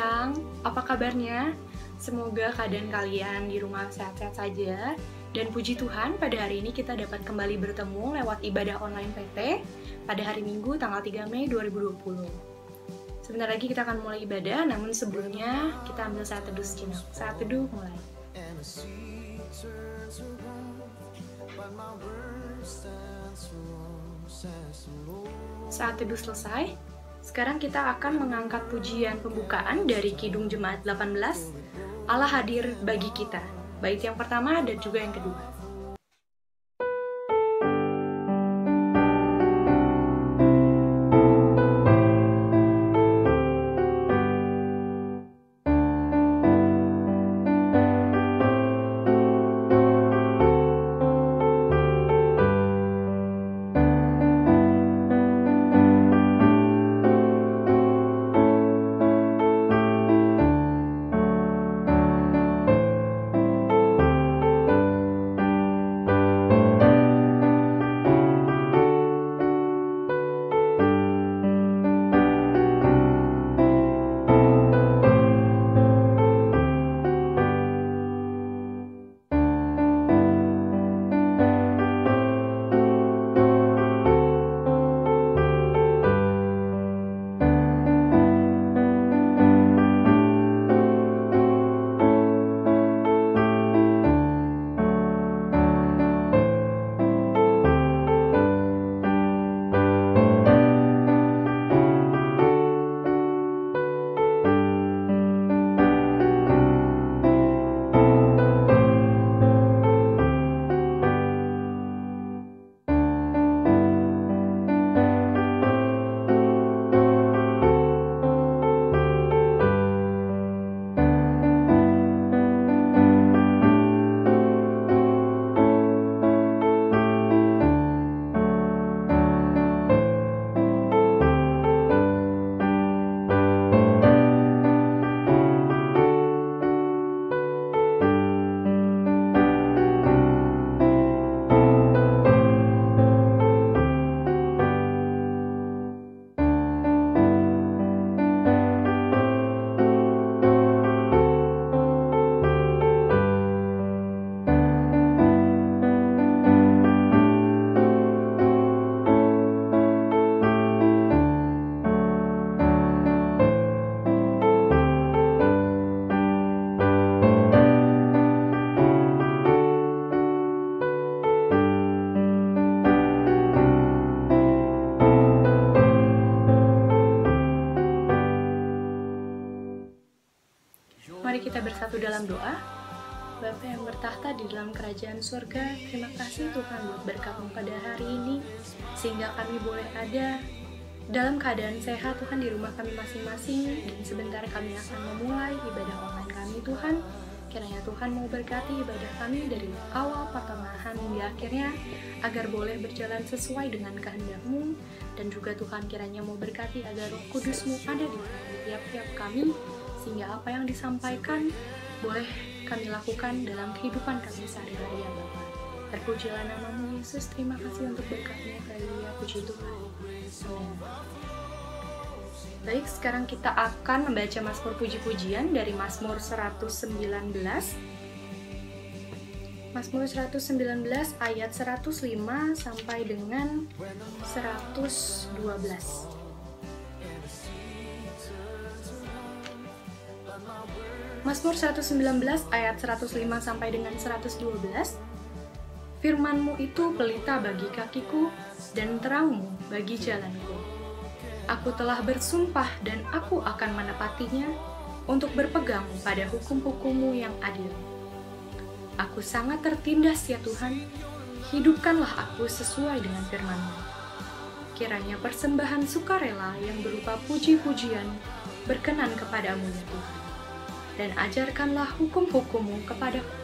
Bincang, apa kabarnya? Semoga keadaan kalian di rumah sehat-sehat saja. Dan puji Tuhan, pada hari ini kita dapat kembali bertemu lewat ibadah online PT pada hari Minggu tanggal 3 Mei 2020. Sebentar lagi kita akan mulai ibadah, namun sebelumnya kita ambil saat teduh sejenak. Saat teduh mulai. Saat teduh selesai, sekarang kita akan mengangkat pujian pembukaan dari Kidung Jemaat 18, Allah hadir bagi kita. Bait yang pertama dan juga yang kedua. Mari kita bersatu dalam doa. Bapa yang bertahta di dalam kerajaan surga, terima kasih Tuhan buat berkat-Mu pada hari ini, sehingga kami boleh ada dalam keadaan sehat Tuhan di rumah kami masing-masing, dan sebentar kami akan memulai ibadah online kami Tuhan. Kiranya Tuhan mau berkati ibadah kami dari awal pertengahan hingga akhirnya, agar boleh berjalan sesuai dengan kehendak-Mu, dan juga Tuhan kiranya mau berkati agar Roh Kudus-Mu ada di tiap-tiap kami, sehingga apa yang disampaikan boleh kami lakukan dalam kehidupan kami sehari-hari ya Bapa. Terpujilah nama-Mu Yesus, terima kasih untuk berkat-Mu, haleluya, puji Tuhan. Amin. Baik, sekarang kita akan membaca Mazmur puji-pujian dari Mazmur 119. Mazmur 119 ayat 105 sampai dengan 112. Mazmur 119 ayat 105 sampai dengan 112. Firman-Mu itu pelita bagi kakiku dan terang-Mu bagi jalanku. Aku telah bersumpah dan aku akan menepatinya untuk berpegang pada hukum-hukum-Mu yang adil. Aku sangat tertindas ya Tuhan, hidupkanlah aku sesuai dengan firman-Mu. Kiranya persembahan sukarela yang berupa puji-pujian berkenan kepadamu ya Tuhan. Dan ajarkanlah hukum-hukum-Mu kepadaku.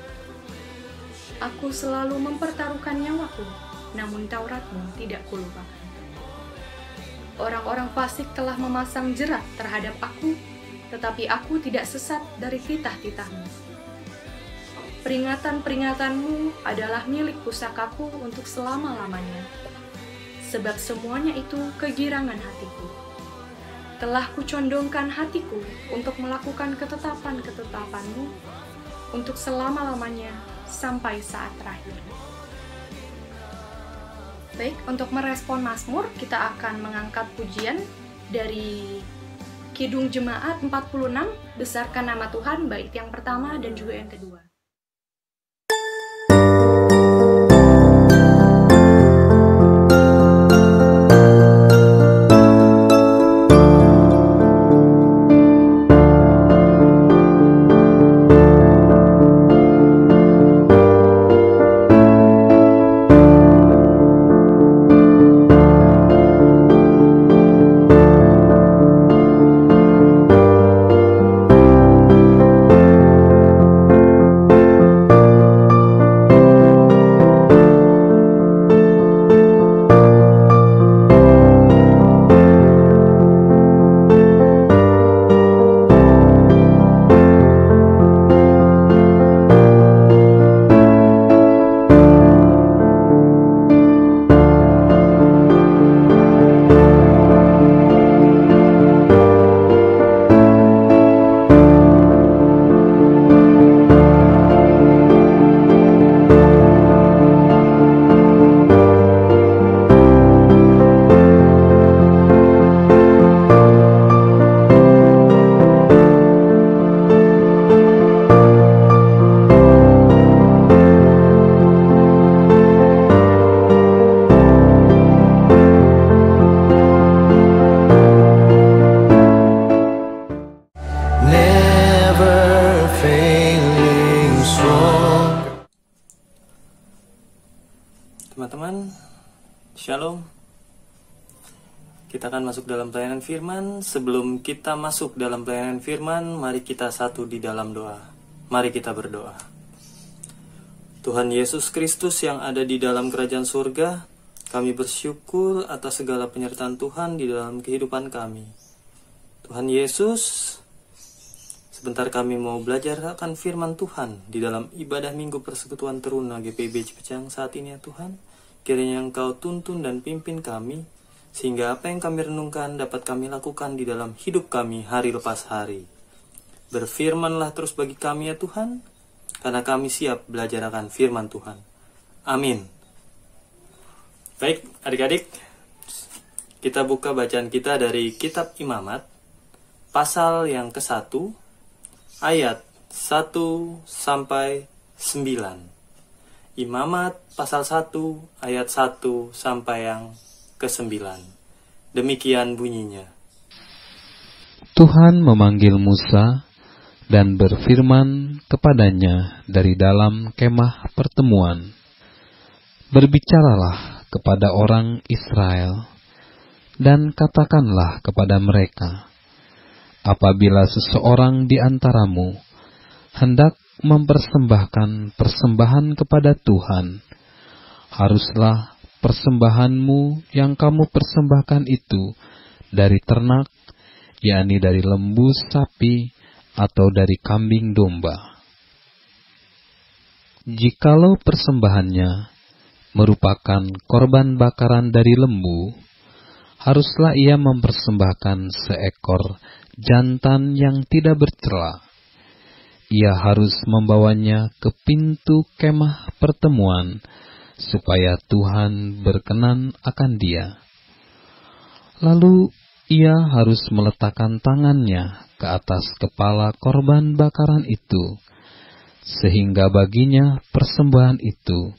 Aku selalu mempertaruhkan nyawaku, namun Taurat-Mu tidak kulupakan. Orang-orang fasik telah memasang jerat terhadap aku, tetapi aku tidak sesat dari titah-titah-Mu. Peringatan-peringatan-Mu adalah milik pusakaku untuk selama-lamanya, sebab semuanya itu kegirangan hatiku. telah kucondongkan hatiku untuk melakukan ketetapan-ketetapan-Mu untuk selama-lamanya sampai saat terakhir. Baik, untuk merespon Mazmur, kita akan mengangkat pujian dari Kidung Jemaat 46, Besarkan Nama Tuhan, bait yang pertama dan juga yang kedua. Teman-teman, Shalom. Kita akan masuk dalam pelayanan firman. Sebelum kita masuk dalam pelayanan firman, mari kita satu di dalam doa. Mari kita berdoa. Tuhan Yesus Kristus yang ada di dalam kerajaan surga, kami bersyukur atas segala penyertaan Tuhan di dalam kehidupan kami. Tuhan Yesus, sebentar kami mau belajar akan firman Tuhan di dalam ibadah Minggu Persekutuan Teruna GPIB Cipecang saat ini ya Tuhan. Kiranya Engkau tuntun dan pimpin kami, sehingga apa yang kami renungkan dapat kami lakukan di dalam hidup kami hari lepas hari. Berfirmanlah terus bagi kami ya Tuhan, karena kami siap belajar akan firman Tuhan. Amin. Baik adik-adik, kita buka bacaan kita dari Kitab Imamat, pasal yang ke-1, ayat 1 sampai 9. Imamat pasal 1 ayat 1 sampai yang ke-9. Demikian bunyinya. Tuhan memanggil Musa dan berfirman kepadanya dari dalam kemah pertemuan. Berbicaralah kepada orang Israel dan katakanlah kepada mereka, apabila seseorang di antaramu hendak mempersembahkan persembahan kepada Tuhan, haruslah persembahanmu yang kamu persembahkan itu dari ternak, yakni dari lembu sapi atau dari kambing domba. Jikalau persembahannya merupakan korban bakaran dari lembu, haruslah ia mempersembahkan seekor jantan yang tidak bercela. Ia harus membawanya ke pintu kemah pertemuan, supaya Tuhan berkenan akan dia. Lalu ia harus meletakkan tangannya ke atas kepala korban bakaran itu, sehingga baginya persembahan itu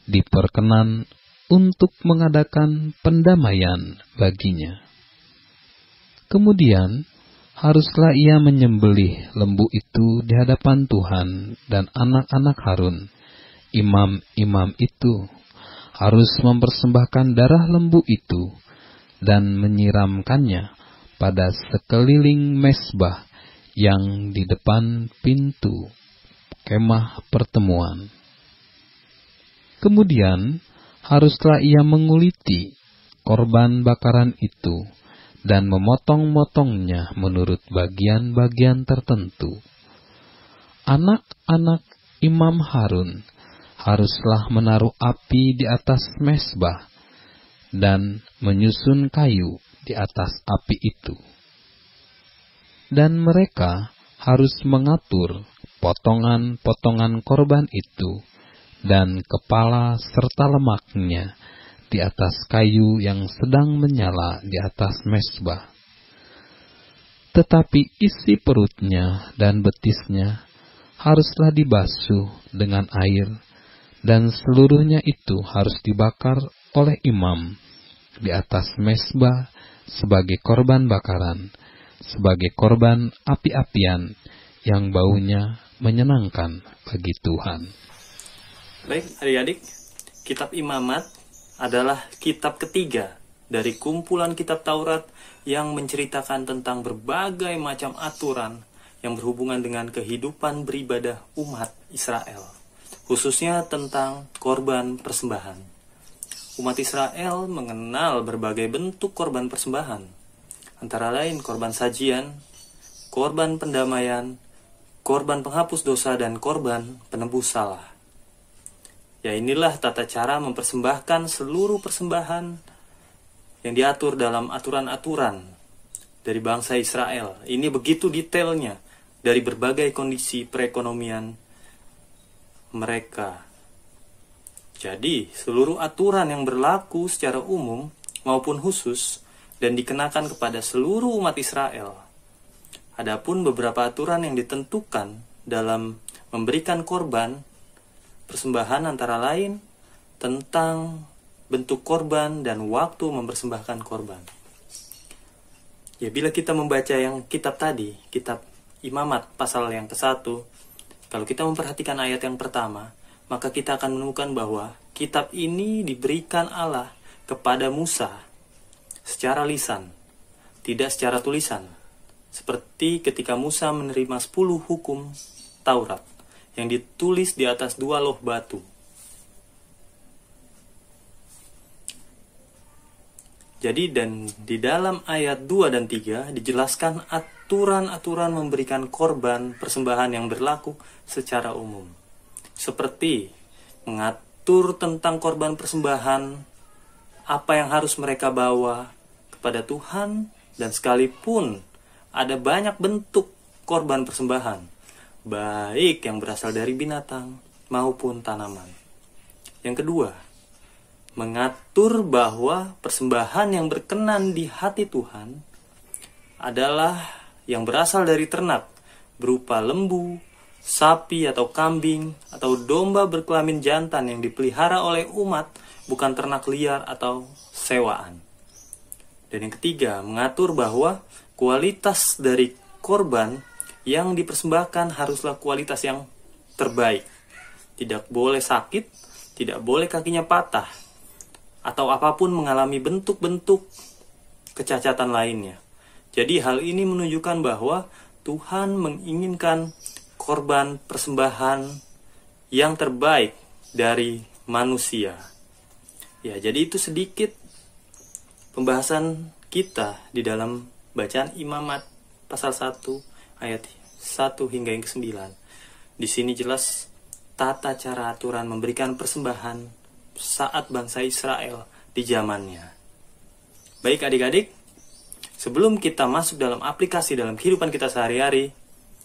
diperkenan untuk mengadakan pendamaian baginya. Kemudian haruslah ia menyembelih lembu itu di hadapan Tuhan, dan anak-anak Harun, imam-imam itu, harus mempersembahkan darah lembu itu dan menyiramkannya pada sekeliling mezbah yang di depan pintu kemah pertemuan. Kemudian haruslah ia menguliti korban bakaran itu dan memotong-motongnya menurut bagian-bagian tertentu. Anak-anak Imam Harun haruslah menaruh api di atas mezbah dan menyusun kayu di atas api itu. dan mereka harus mengatur potongan-potongan korban itu dan kepala serta lemaknya di atas kayu yang sedang menyala di atas mezbah. Tetapi isi perutnya dan betisnya haruslah dibasuh dengan air, dan seluruhnya itu harus dibakar oleh imam di atas mezbah sebagai korban bakaran, sebagai korban api-apian yang baunya menyenangkan bagi Tuhan. Baik adik-adik, kitab Imamat adalah kitab ketiga dari kumpulan kitab Taurat yang menceritakan tentang berbagai macam aturan yang berhubungan dengan kehidupan beribadah umat Israel, khususnya tentang korban persembahan. Umat Israel mengenal berbagai bentuk korban persembahan, antara lain korban sajian, korban pendamaian, korban penghapus dosa, dan korban penebus salah. Ya, inilah tata cara mempersembahkan seluruh persembahan yang diatur dalam aturan-aturan dari bangsa Israel. Ini begitu detailnya dari berbagai kondisi perekonomian mereka. Jadi, seluruh aturan yang berlaku secara umum maupun khusus dan dikenakan kepada seluruh umat Israel. Adapun beberapa aturan yang ditentukan dalam memberikan korban persembahan antara lain tentang bentuk korban dan waktu mempersembahkan korban. Ya, bila kita membaca yang kitab tadi, kitab Imamat pasal yang ke-1, kalau kita memperhatikan ayat yang pertama, maka kita akan menemukan bahwa kitab ini diberikan Allah kepada Musa secara lisan, tidak secara tulisan. Seperti ketika Musa menerima 10 hukum Taurat yang ditulis di atas 2 loh batu. Jadi, dan di dalam ayat 2 dan 3 dijelaskan aturan-aturan memberikan korban persembahan yang berlaku secara umum. Seperti mengatur tentang korban persembahan, apa yang harus mereka bawa kepada Tuhan, dan sekalipun ada banyak bentuk korban persembahan, baik yang berasal dari binatang maupun tanaman. Yang kedua, mengatur bahwa persembahan yang berkenan di hati Tuhan adalah yang berasal dari ternak, berupa lembu, sapi atau kambing, atau domba berkelamin jantan yang dipelihara oleh umat, bukan ternak liar atau sewaan. Dan yang ketiga, mengatur bahwa kualitas dari korban yang dipersembahkan haruslah kualitas yang terbaik. Tidak boleh sakit, tidak boleh kakinya patah, atau apapun mengalami bentuk-bentuk kecacatan lainnya. Jadi hal ini menunjukkan bahwa Tuhan menginginkan korban persembahan yang terbaik dari manusia. Ya, jadi itu sedikit pembahasan kita di dalam bacaan Imamat pasal 1 ayat 1 hingga yang ke-9. Di sini jelas tata cara aturan memberikan persembahan saat bangsa Israel di zamannya. Baik adik-adik, sebelum kita masuk dalam aplikasi dalam kehidupan kita sehari-hari,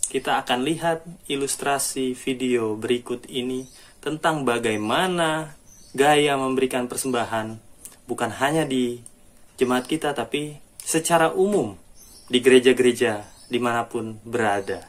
kita akan lihat ilustrasi video berikut ini tentang bagaimana gaya memberikan persembahan, bukan hanya di jemaat kita, tapi secara umum di gereja-gereja dimanapun berada.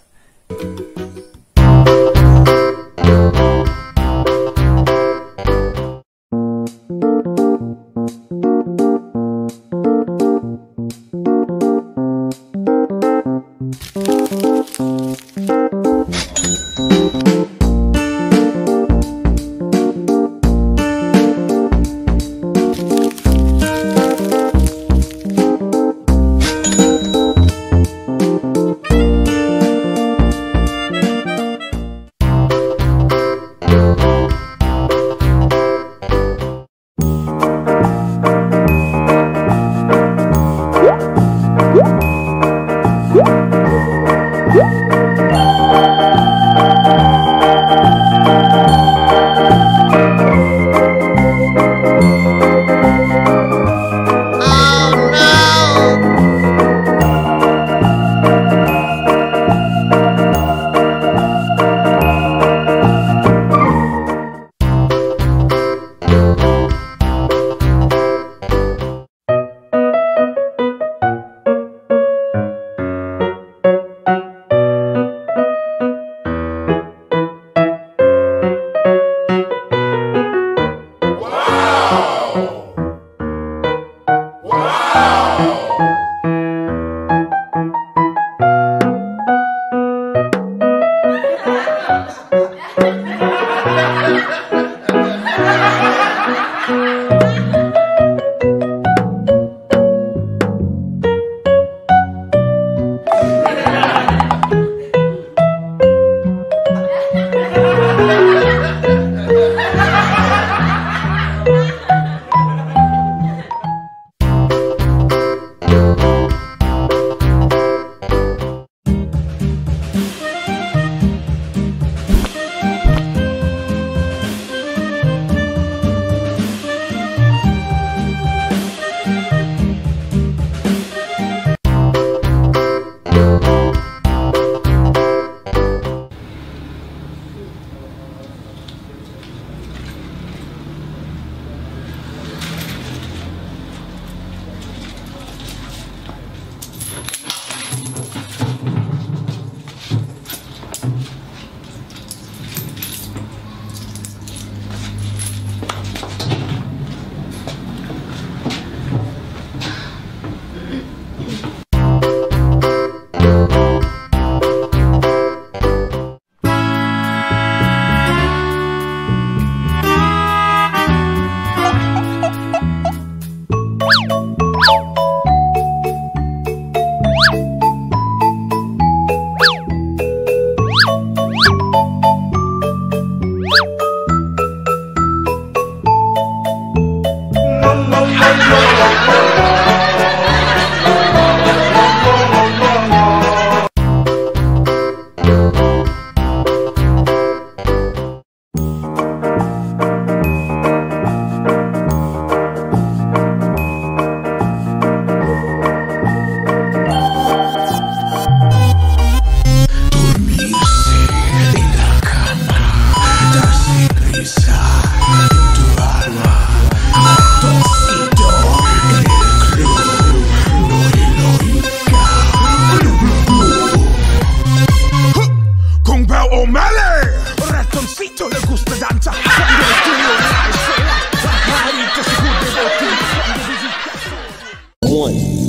One,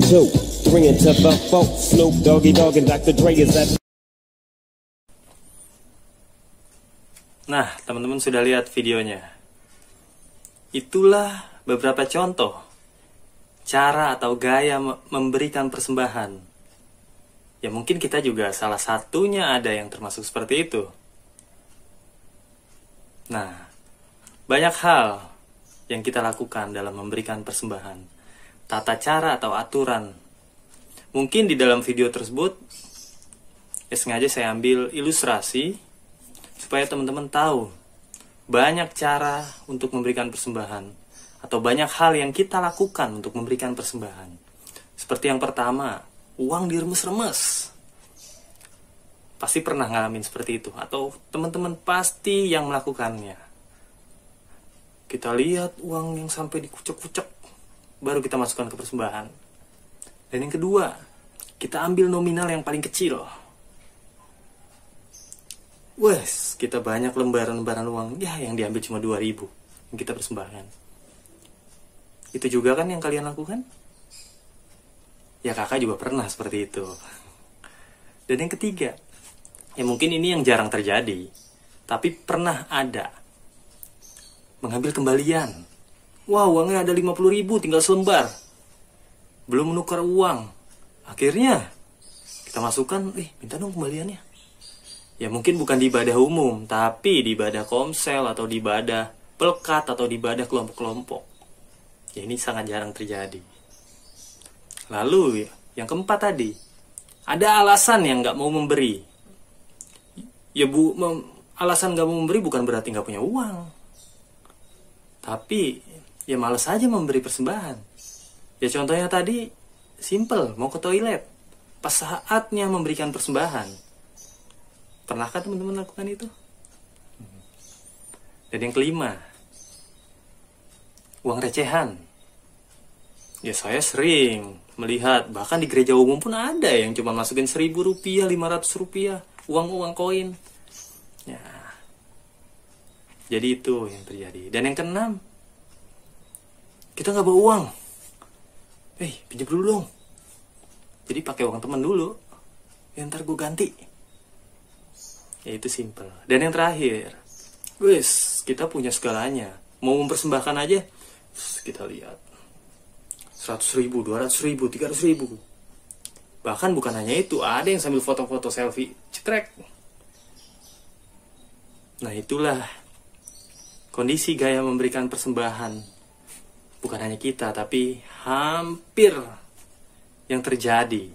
two, three, and to the four. Snoop Doggy Dogg and Dr. Dre is at. Nah, teman-teman sudah lihat videonya. Itulah beberapa contoh cara atau gaya memberikan persembahan. Ya mungkin kita juga salah satunya ada yang termasuk seperti itu. Nah, banyak hal yang kita lakukan dalam memberikan persembahan. Tata cara atau aturan. Mungkin di dalam video tersebut sengaja saya ambil ilustrasi supaya teman-teman tahu banyak cara untuk memberikan persembahan atau banyak hal yang kita lakukan untuk memberikan persembahan. Seperti yang pertama, uang diremes-remes. Pasti pernah ngalamin seperti itu atau teman-teman pasti yang melakukannya. Kita lihat uang yang sampai dikucek-kucek baru kita masukkan ke persembahan. Dan yang kedua, kita ambil nominal yang paling kecil. Wes, kita banyak lembaran-lembaran uang, ya yang diambil cuma 2.000 yang kita persembahkan. Itu juga kan yang kalian lakukan? Ya kakak juga pernah seperti itu. Dan yang ketiga, ya mungkin ini yang jarang terjadi, tapi pernah ada. Mengambil kembalian. Wah, uangnya ada 50.000, tinggal selembar. Belum menukar uang. Akhirnya, kita masukkan, minta dong kembaliannya. Ya mungkin bukan di ibadah umum, tapi di ibadah komsel atau di ibadah pelkat atau di ibadah kelompok-kelompok. Ya ini sangat jarang terjadi. Lalu yang keempat tadi, ada alasan yang nggak mau memberi. Ya alasan nggak mau memberi bukan berarti nggak punya uang, tapi ya malas aja memberi persembahan. Ya contohnya tadi, simple, mau ke toilet, pas saatnya memberikan persembahan. Pernahkah teman-teman lakukan itu? Dan yang kelima, uang recehan. Ya saya sering melihat, bahkan di gereja umum pun ada yang cuma masukin 1.000 rupiah, 500 rupiah, uang-uang koin. Ya, jadi itu yang terjadi. Dan yang keenam, kita nggak bawa uang. Pinjam dulu dong. Jadi pakai uang teman dulu, ya ntar gue ganti. Ya itu simple. Dan yang terakhir, kita punya segalanya. Mau mempersembahkan aja, kita lihat 100.000, 200.000, 300.000. Bahkan bukan hanya itu, ada yang sambil foto-foto selfie, cetrek. Nah itulah kondisi gaya memberikan persembahan. Bukan hanya kita, tapi hampir yang terjadi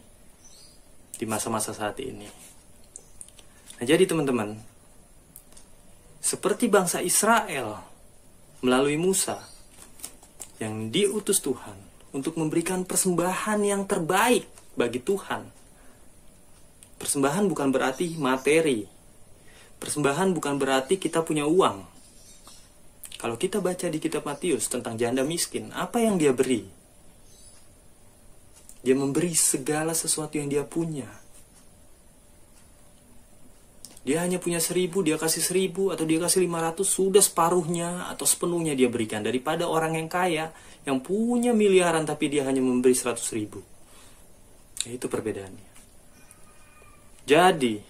di masa-masa saat ini. Nah jadi teman-teman, seperti bangsa Israel melalui Musa yang diutus Tuhan untuk memberikan persembahan yang terbaik bagi Tuhan. Persembahan bukan berarti materi. Persembahan bukan berarti kita punya uang. Kalau kita baca di kitab Matius tentang janda miskin, apa yang dia beri? Dia memberi segala sesuatu yang dia punya. Dia hanya punya 1.000, dia kasih 1.000, atau dia kasih 500, sudah separuhnya atau sepenuhnya dia berikan. Daripada orang yang kaya, yang punya miliaran tapi dia hanya memberi 100.000. Ya, itu perbedaannya. Jadi,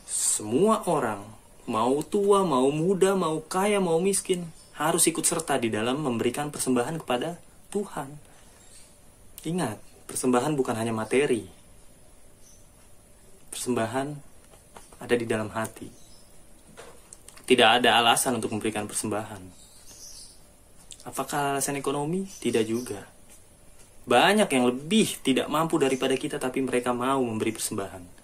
semua orang, mau tua, mau muda, mau kaya, mau miskin, harus ikut serta di dalam memberikan persembahan kepada Tuhan. Ingat, persembahan bukan hanya materi. Persembahan ada di dalam hati. Tidak ada alasan untuk memberikan persembahan. Apakah alasan ekonomi? Tidak juga. Banyak yang lebih tidak mampu daripada kita, tapi mereka mau memberi persembahan.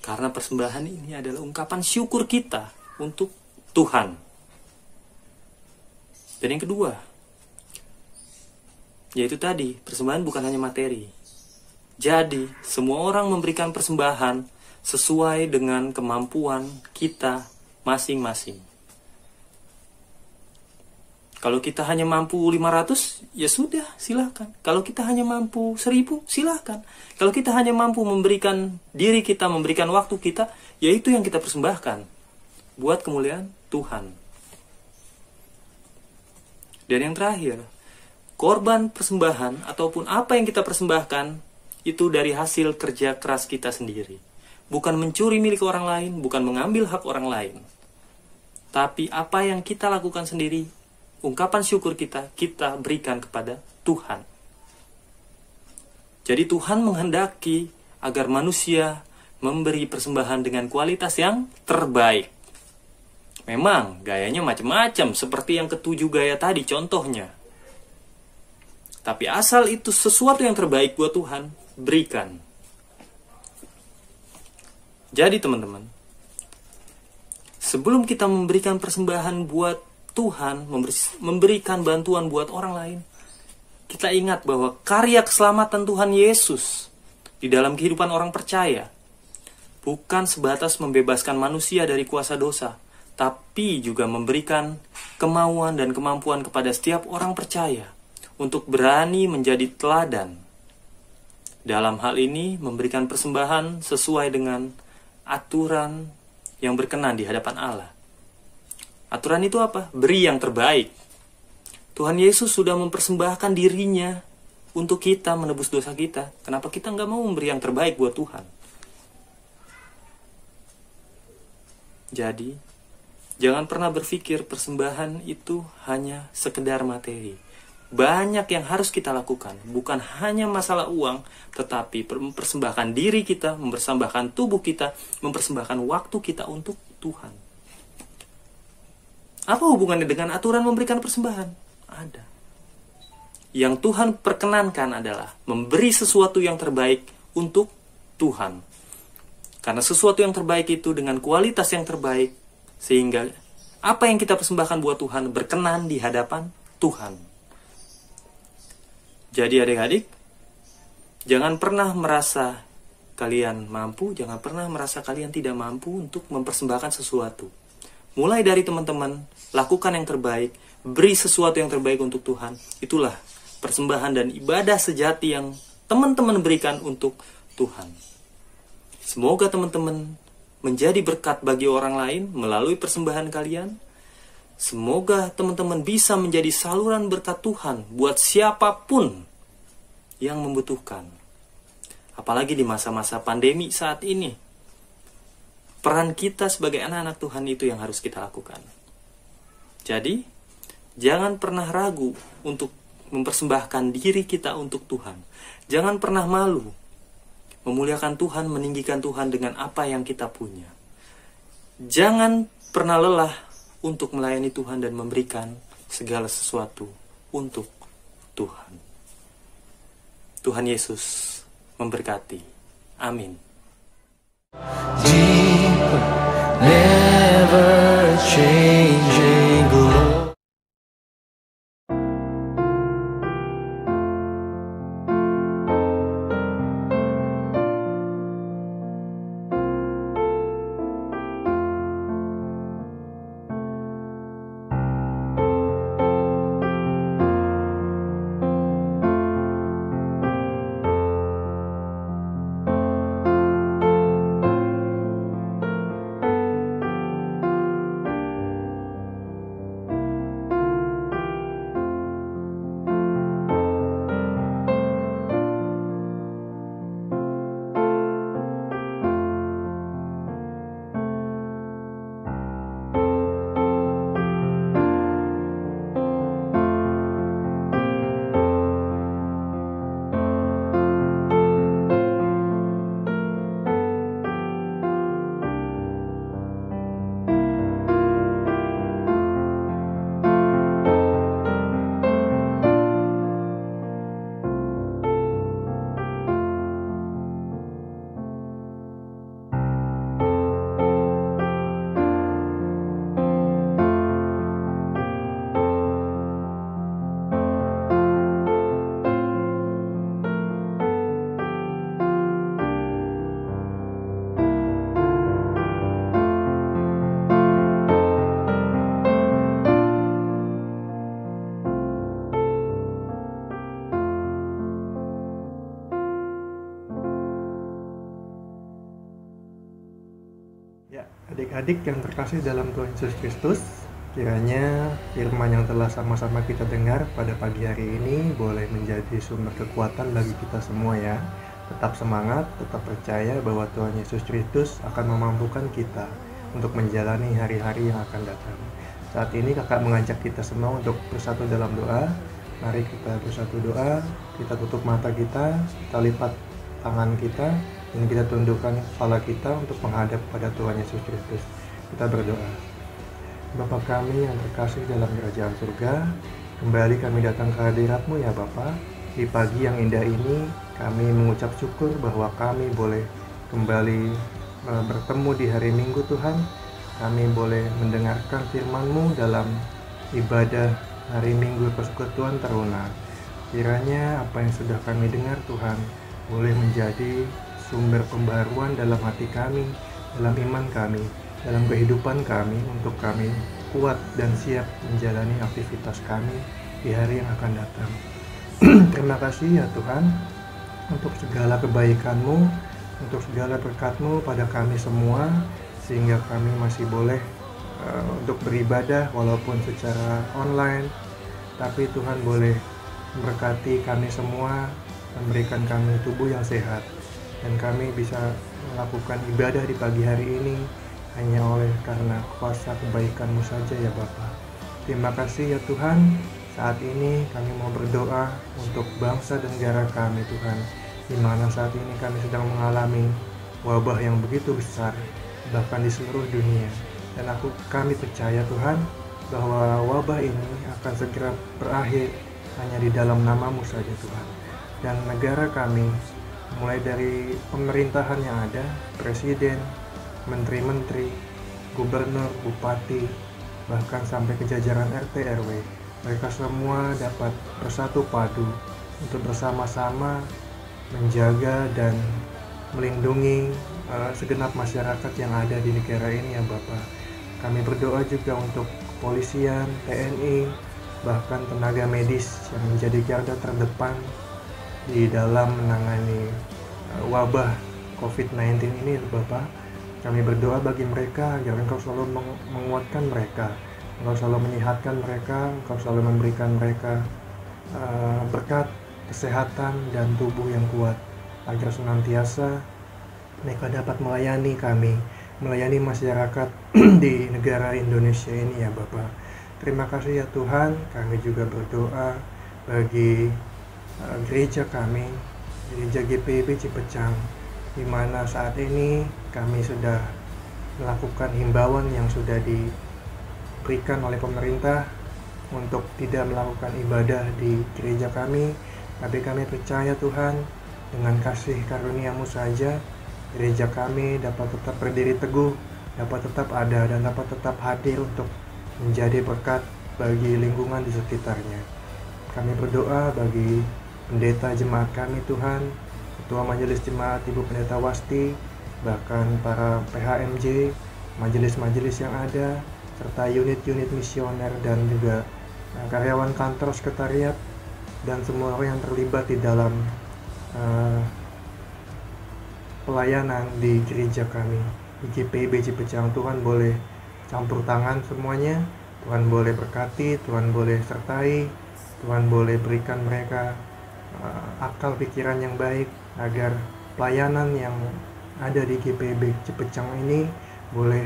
Karena persembahan ini adalah ungkapan syukur kita untuk Tuhan. Dan yang kedua, yaitu tadi, persembahan bukan hanya materi. Jadi, semua orang memberikan persembahan sesuai dengan kemampuan kita masing-masing. Kalau kita hanya mampu 500, ya sudah, silakan. Kalau kita hanya mampu 1000, silakan. Kalau kita hanya mampu memberikan diri kita, memberikan waktu kita, ya itu yang kita persembahkan buat kemuliaan Tuhan. Dan yang terakhir, korban persembahan ataupun apa yang kita persembahkan itu dari hasil kerja keras kita sendiri. Bukan mencuri milik orang lain, bukan mengambil hak orang lain. Tapi apa yang kita lakukan sendiri, ungkapan syukur kita berikan kepada Tuhan. Jadi Tuhan menghendaki agar manusia memberi persembahan dengan kualitas yang terbaik. Memang gayanya macam-macam, seperti yang ketujuh gaya tadi contohnya. Tapi asal itu sesuatu yang terbaik buat Tuhan, berikan. Jadi teman-teman, sebelum kita memberikan persembahan buat Tuhan, memberikan bantuan buat orang lain, kita ingat bahwa karya keselamatan Tuhan Yesus di dalam kehidupan orang percaya bukan sebatas membebaskan manusia dari kuasa dosa, tapi juga memberikan kemauan dan kemampuan kepada setiap orang percaya untuk berani menjadi teladan. Dalam hal ini, memberikan persembahan sesuai dengan aturan yang berkenan di hadapan Allah. Aturan itu apa? Beri yang terbaik. Tuhan Yesus sudah mempersembahkan dirinya untuk kita menebus dosa kita. Kenapa kita nggak mau memberi yang terbaik buat Tuhan? Jadi, jangan pernah berpikir persembahan itu hanya sekedar materi. Banyak yang harus kita lakukan. Bukan hanya masalah uang, tetapi mempersembahkan diri kita, mempersembahkan tubuh kita, mempersembahkan waktu kita untuk Tuhan. Apa hubungannya dengan aturan memberikan persembahan? Ada. Yang Tuhan perkenankan adalah memberi sesuatu yang terbaik untuk Tuhan. Karena sesuatu yang terbaik itu dengan kualitas yang terbaik, sehingga apa yang kita persembahkan buat Tuhan berkenan di hadapan Tuhan. Jadi adik-adik, jangan pernah merasa kalian mampu, jangan pernah merasa kalian tidak mampu untuk mempersembahkan sesuatu. Mulai dari teman-teman, lakukan yang terbaik, beri sesuatu yang terbaik untuk Tuhan. Itulah persembahan dan ibadah sejati yang teman-teman berikan untuk Tuhan. Semoga teman-teman menjadi berkat bagi orang lain melalui persembahan kalian. Semoga teman-teman bisa menjadi saluran berkat Tuhan buat siapapun yang membutuhkan. Apalagi di masa-masa pandemi saat ini. Peran kita sebagai anak-anak Tuhan itu yang harus kita lakukan. Jadi, jangan pernah ragu untuk mempersembahkan diri kita untuk Tuhan. Jangan pernah malu memuliakan Tuhan, meninggikan Tuhan dengan apa yang kita punya. Jangan pernah lelah untuk melayani Tuhan dan memberikan segala sesuatu untuk Tuhan. Tuhan Yesus memberkati. Amin. Never changing glory. Ya, adik-adik yang terkasih dalam Tuhan Yesus Kristus, kiranya firman yang telah sama-sama kita dengar pada pagi hari ini boleh menjadi sumber kekuatan bagi kita semua ya. Tetap semangat, tetap percaya bahwa Tuhan Yesus Kristus akan memampukan kita untuk menjalani hari-hari yang akan datang. Saat ini kakak mengajak kita semua untuk bersatu dalam doa. Mari kita bersatu doa, kita tutup mata kita lipat tangan kita, dan kita tundukkan kepala kita untuk menghadap pada Tuhan Yesus Kristus. Kita berdoa. Bapa kami yang terkasih dalam kerajaan surga, kembali kami datang ke hadirat-Mu ya Bapa. Di pagi yang indah ini, kami mengucap syukur bahwa kami boleh kembali bertemu di hari Minggu Tuhan. Kami boleh mendengarkan firman-Mu dalam ibadah hari Minggu Persekutuan Teruna. Kiranya apa yang sudah kami dengar Tuhan boleh menjadi sumber pembaruan dalam hati kami, dalam iman kami, dalam kehidupan kami, untuk kami kuat dan siap menjalani aktivitas kami di hari yang akan datang. Terima kasih ya Tuhan untuk segala kebaikan-Mu, untuk segala berkat-Mu pada kami semua, sehingga kami masih boleh untuk beribadah walaupun secara online, tapi Tuhan boleh memberkati kami semua, memberikan kami tubuh yang sehat, dan kami bisa melakukan ibadah di pagi hari ini hanya oleh karena kuasa kebaikan-Mu saja ya Bapa. Terima kasih ya Tuhan. Saat ini kami mau berdoa untuk bangsa dan negara kami Tuhan, di mana saat ini kami sedang mengalami wabah yang begitu besar, bahkan di seluruh dunia. Dan kami percaya Tuhan bahwa wabah ini akan segera berakhir hanya di dalam nama-Mu saja Tuhan. Dan negara kami, mulai dari pemerintahan yang ada, presiden, menteri-menteri, gubernur, bupati, bahkan sampai ke jajaran RT RW, mereka semua dapat bersatu padu untuk bersama-sama menjaga dan melindungi segenap masyarakat yang ada di negara ini ya Bapak. Kami berdoa juga untuk kepolisian, TNI, bahkan tenaga medis yang menjadi garda terdepan di dalam menangani wabah COVID-19 ini Bapak. Kami berdoa bagi mereka agar Engkau selalu menguatkan mereka, Engkau selalu menyehatkan mereka, Engkau selalu memberikan mereka berkat kesehatan dan tubuh yang kuat, agar senantiasa mereka dapat melayani kami, melayani masyarakat di negara Indonesia ini ya Bapak. Terima kasih ya Tuhan. Kami juga berdoa bagi gereja kami, gereja GPIB Cipecang, di mana saat ini kami sudah melakukan himbauan yang sudah diberikan oleh pemerintah untuk tidak melakukan ibadah di gereja kami. Tapi kami percaya Tuhan, dengan kasih karunia-Mu saja, gereja kami dapat tetap berdiri teguh, dapat tetap ada, dan dapat tetap hadir untuk menjadi berkat bagi lingkungan di sekitarnya. Kami berdoa bagi pendeta jemaat kami Tuhan, Ketua Majelis Jemaat Ibu Pendeta Wasti, bahkan para PHMJ, majelis-majelis yang ada, serta unit-unit misioner dan juga karyawan kantor sekretariat, dan semua orang yang terlibat di dalam pelayanan di gereja kami di GPIB Cipecang. Tuhan boleh campur tangan semuanya, Tuhan boleh berkati, Tuhan boleh sertai, Tuhan boleh berikan mereka akal pikiran yang baik, agar pelayanan yang ada di GPIB Cipecang ini boleh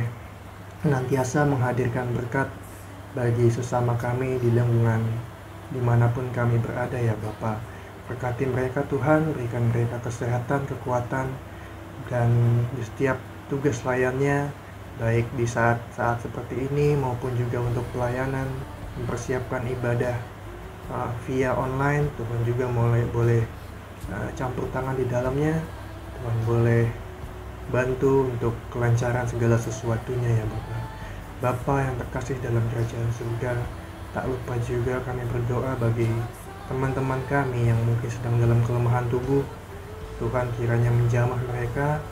senantiasa menghadirkan berkat bagi sesama kami di lingkungan dimanapun kami berada ya Bapa. Berkati mereka Tuhan, berikan mereka kesehatan, kekuatan, dan di setiap tugas layannya, baik di saat-saat seperti ini maupun juga untuk pelayanan, mempersiapkan ibadah via online. Tuhan juga boleh campur tangan di dalamnya, Tuhan boleh bantu untuk kelancaran segala sesuatunya ya Bapak. Bapa yang terkasih dalam kerajaan surga, tak lupa juga kami berdoa bagi teman-teman kami yang mungkin sedang dalam kelemahan tubuh. Tuhan kiranya menjamah mereka,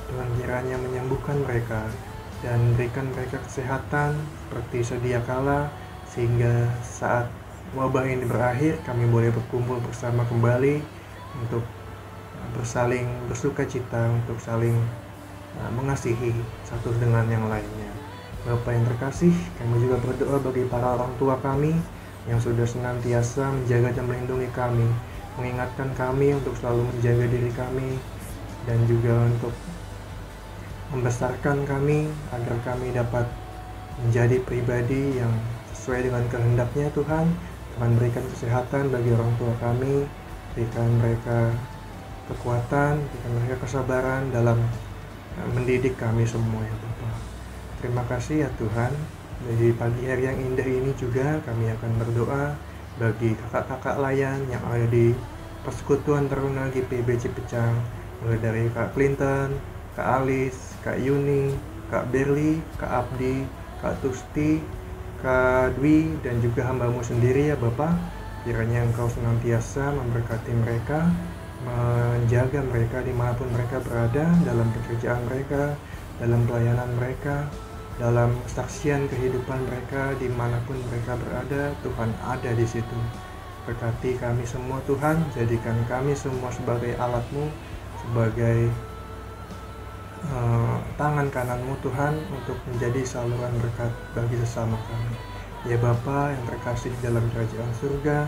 Tuhan kiranya menyembuhkan mereka, dan berikan mereka kesehatan seperti sedia kala, sehingga saat wabah ini berakhir kami boleh berkumpul bersama kembali untuk bersaling bersuka cita, untuk saling mengasihi satu dengan yang lainnya. Bapa yang terkasih, kami juga berdoa bagi para orang tua kami yang sudah senantiasa menjaga dan melindungi kami, mengingatkan kami untuk selalu menjaga diri kami, dan juga untuk membesarkan kami agar kami dapat menjadi pribadi yang sesuai dengan kehendaknya Tuhan. Tuhan berikan kesehatan bagi orang tua kami, berikan mereka kekuatan, berikan mereka kesabaran dalam mendidik kami semua ya Bapa. Terima kasih ya Tuhan. Dari pagi hari yang indah ini juga kami akan berdoa bagi kakak-kakak layan yang ada di Persekutuan Taruna GPIB Cipecang, mulai dari Kak Clinton, Kak Alis, Kak Yuni, Kak Berli, Kak Abdi, Kak Tusti, Kak Dwi, dan juga hamba-Mu sendiri ya Bapak. Kiranya Engkau senantiasa memberkati mereka, menjaga mereka dimanapun mereka berada, dalam pekerjaan mereka, dalam pelayanan mereka, dalam kesaksian kehidupan mereka, dimanapun mereka berada, Tuhan ada di situ. Berkati kami semua Tuhan, jadikan kami semua sebagai alat-Mu, sebagai tangan kanan-Mu Tuhan, untuk menjadi saluran berkat bagi sesama kami. Ya Bapa yang terkasih di dalam kerajaan surga,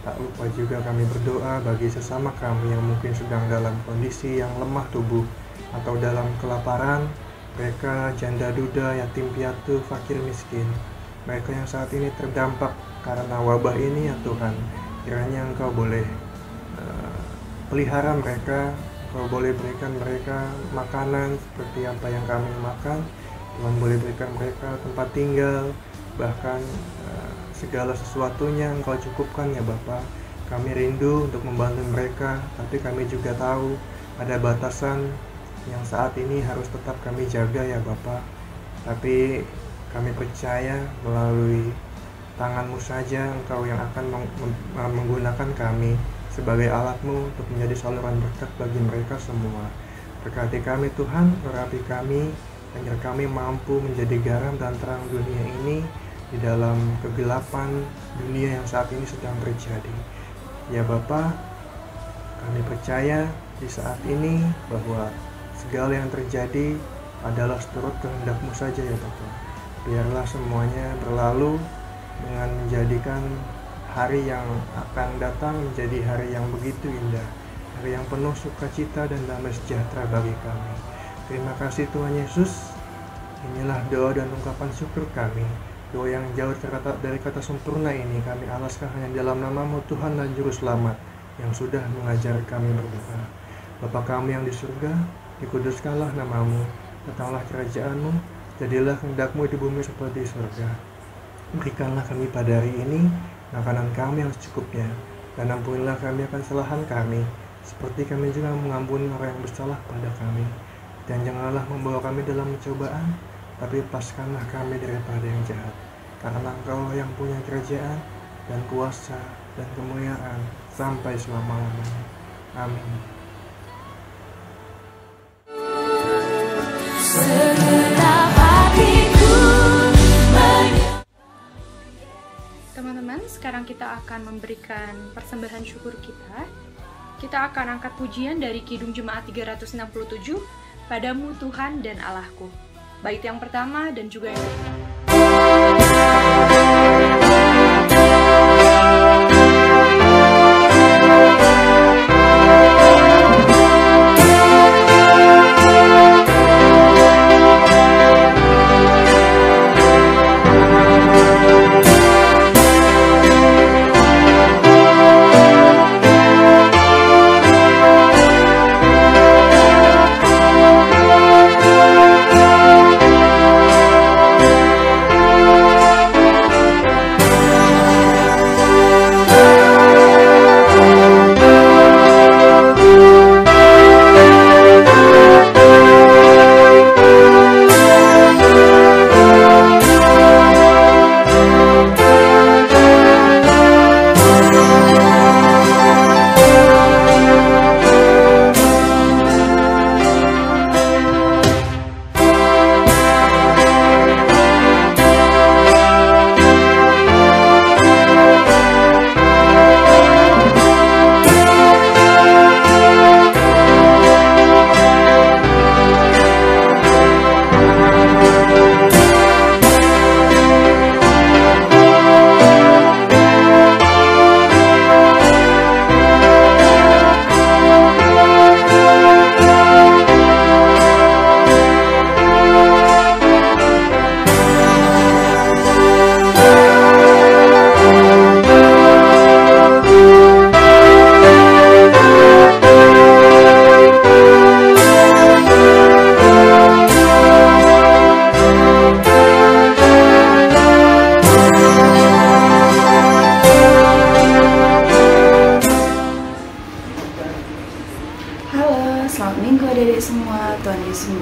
tak lupa juga kami berdoa bagi sesama kami yang mungkin sedang dalam kondisi yang lemah tubuh atau dalam kelaparan, mereka janda duda, yatim piatu, fakir miskin, mereka yang saat ini terdampak karena wabah ini ya Tuhan. Kiranya Engkau boleh pelihara mereka, Engkau boleh berikan mereka makanan seperti apa yang kami makan. Tuhan boleh berikan mereka tempat tinggal, bahkan segala sesuatunya Engkau cukupkan ya Bapa. Kami rindu untuk membantu mereka, tapi kami juga tahu ada batasan yang saat ini harus tetap kami jaga ya Bapa. Tapi kami percaya melalui tangan-Mu saja Engkau yang akan menggunakan kami sebagai alat-Mu untuk menjadi saluran berkat bagi mereka semua. Berkati kami Tuhan, urapi kami, agar kami mampu menjadi garam dan terang dunia ini di dalam kegelapan dunia yang saat ini sedang terjadi. Ya Bapa, kami percaya di saat ini bahwa segala yang terjadi adalah seturut kehendak-Mu saja ya Bapa. Biarlah semuanya berlalu dengan menjadikan hari yang akan datang menjadi hari yang begitu indah, hari yang penuh sukacita dan damai sejahtera bagi kami. Terima kasih Tuhan Yesus. Inilah doa dan ungkapan syukur kami. Doa yang jauh dari kata sempurna ini kami alaskan hanya dalam nama-Mu Tuhan dan Juru Selamat yang sudah mengajar kami berdoa. Bapa kami yang di surga, dikuduskanlah nama-Mu, datanglah kerajaan-Mu, jadilah kehendak-Mu di bumi seperti di surga. Berikanlah kami pada hari ini makanan kami yang secukupnya, dan ampunilah kami akan kesalahan kami, seperti kami juga mengampuni orang yang bersalah pada kami. Dan janganlah membawa kami dalam pencobaan, tapi lepaskanlah kami daripada yang jahat. Karena Engkau yang punya kerajaan, dan kuasa, dan kemuliaan, sampai selama-lamanya. Amin. Teman-teman, sekarang kita akan memberikan persembahan syukur kita. Kita akan angkat pujian dari Kidung Jemaat 367, Padamu Tuhan dan Allahku. Bait yang pertama dan juga yang kedua.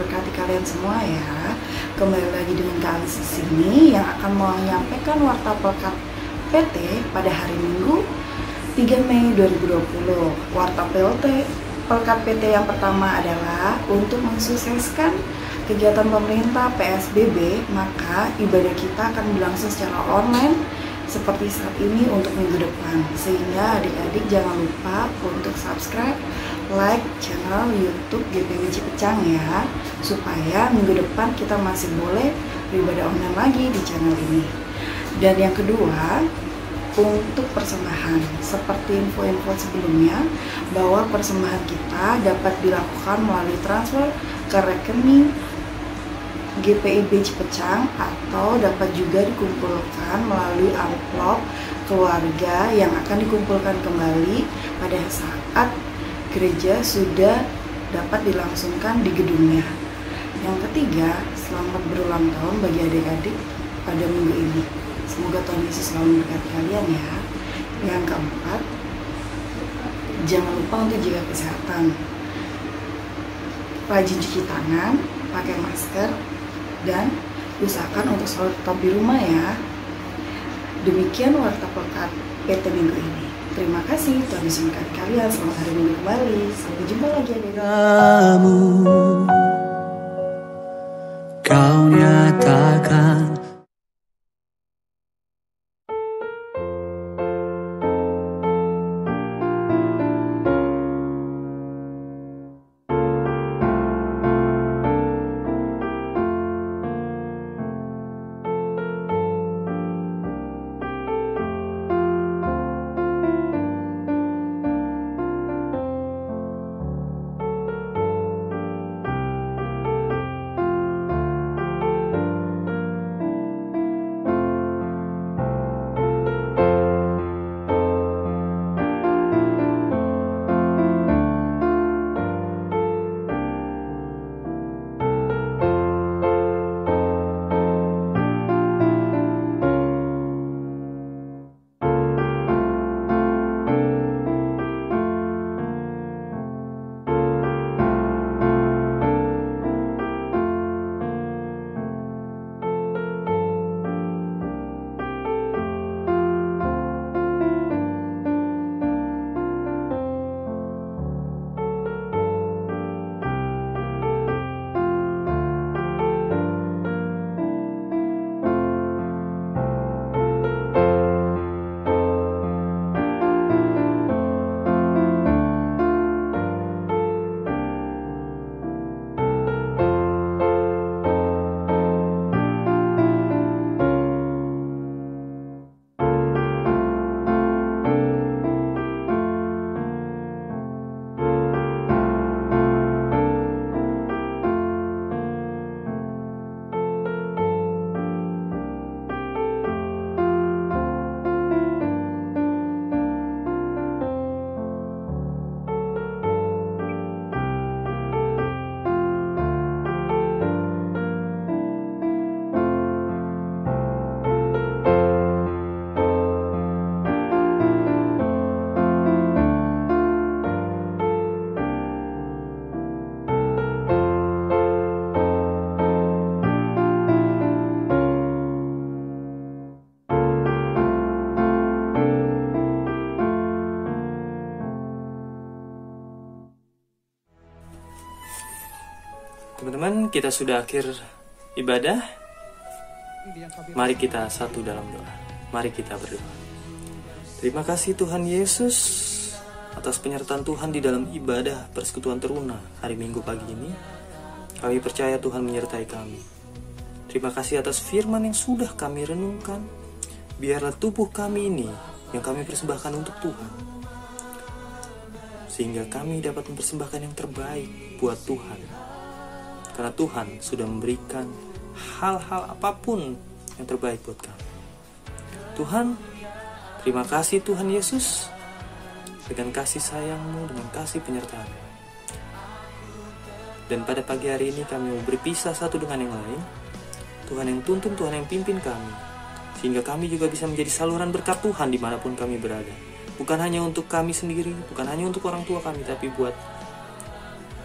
memberkati kalian semua ya. Kembali lagi dengan Kak Alis di sini yang akan menyampaikan warta pelkat PT pada hari Minggu 3 Mei 2020. Warta pelkat PT yang pertama adalah untuk mensukseskan kegiatan pemerintah PSBB, maka ibadah kita akan berlangsung secara online seperti saat ini untuk minggu depan. Sehingga adik-adik jangan lupa untuk subscribe, like channel YouTube GPW Cipecang ya, supaya minggu depan kita masih boleh beribadah online lagi di channel ini. Dan yang kedua, untuk persembahan, seperti info-info sebelumnya bahwa persembahan kita dapat dilakukan melalui transfer ke rekening GPIB Cipecang atau dapat juga dikumpulkan melalui amplop keluarga yang akan dikumpulkan kembali pada saat gereja sudah dapat dilangsungkan di gedungnya. Yang ketiga, selamat berulang tahun bagi adik-adik pada minggu ini. Semoga Tuhan Yesus selalu memberkati kalian ya. Yang keempat, jangan lupa untuk jaga kesehatan. Rajin cuci tangan, pakai masker, dan usahakan untuk selalu tetap di rumah ya. Demikian warta pelkat PT minggu ini. Terima kasih, Tuhan Yesus memberkati kalian. Selamat hari Minggu kembali. Sampai jumpa lagi adik-adik. Kamu kau nyatakan. Teman-teman, kita sudah akhir ibadah. Mari kita satu dalam doa. Mari kita berdoa. Terima kasih Tuhan Yesus atas penyertaan Tuhan di dalam ibadah persekutuan teruna hari Minggu pagi ini. Kami percaya Tuhan menyertai kami. Terima kasih atas firman yang sudah kami renungkan. Biarlah tubuh kami ini yang kami persembahkan untuk Tuhan, sehingga kami dapat mempersembahkan yang terbaik buat Tuhan. Karena Tuhan sudah memberikan hal-hal apapun yang terbaik buat kami. Tuhan, terima kasih Tuhan Yesus, dengan kasih sayang-Mu, dengan kasih penyertaan-Mu. Dan pada pagi hari ini kami mau berpisah satu dengan yang lain. Tuhan yang tuntun, Tuhan yang pimpin kami, sehingga kami juga bisa menjadi saluran berkat Tuhan dimanapun kami berada. Bukan hanya untuk kami sendiri, bukan hanya untuk orang tua kami, tapi buat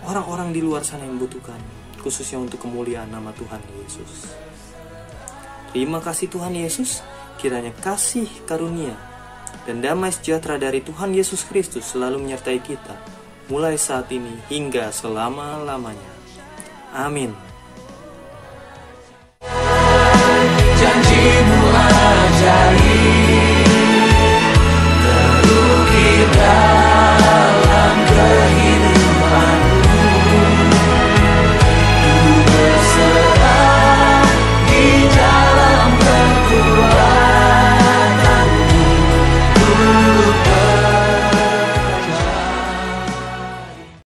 orang-orang di luar sana yang membutuhkan. khususnya untuk kemuliaan nama Tuhan Yesus. Terima kasih Tuhan Yesus, kiranya kasih karunia dan damai sejahtera dari Tuhan Yesus Kristus selalu menyertai kita, mulai saat ini hingga selama-lamanya. Amin.